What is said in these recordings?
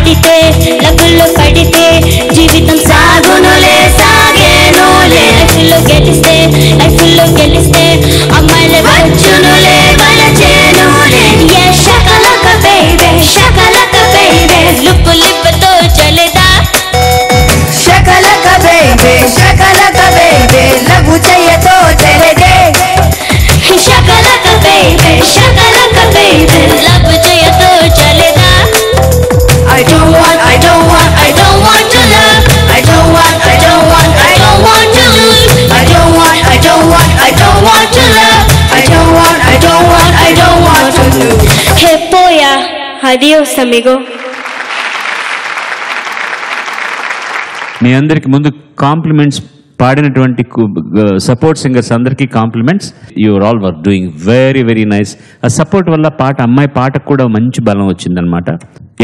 పడితే లబ్బుల్లో పడితే జీవితం సాగునులే సాగేనులే లైఫ్లో గెలిస్తే అమ్మాయిలే వచ్చునులే వలచేనులే షకలక బేబే లిప్పుతో చలేదా షకలక బేబే లఘు చెయ్యతో చెలదే Shakalaka బేబే లబ్బు చేయతో చలేదా I don't want to love. I don't want to lose. I don't want to love. I don't want to lose. Hey poya, adios amigo. మీ అందరికి ముందు కాంప్లిమెంట్స్ పాడినటువంటి సపోర్ట్ సింగర్స్ అందరికీ compliments. Your all were doing very very nice. ఆ support వల్ల అమ్మాయి పాటకు కూడా మంచి బలం వచ్చిందనమాట.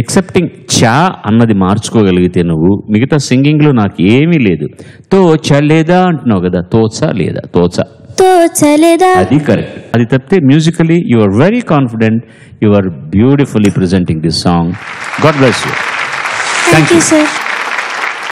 ఎక్సెప్టింగ్ చా అన్నది మార్చుకోగలిగితే నువ్వు మిగతా సింగింగ్లో నాకు ఏమీ లేదు. తోచలేదా అంటున్నావు కదా, తోచా లేదా తోచలేదా అది కరెక్ట్. అది తప్పితే musically you are very confident. You are beautifully presenting this song. God bless you. Thank you sir.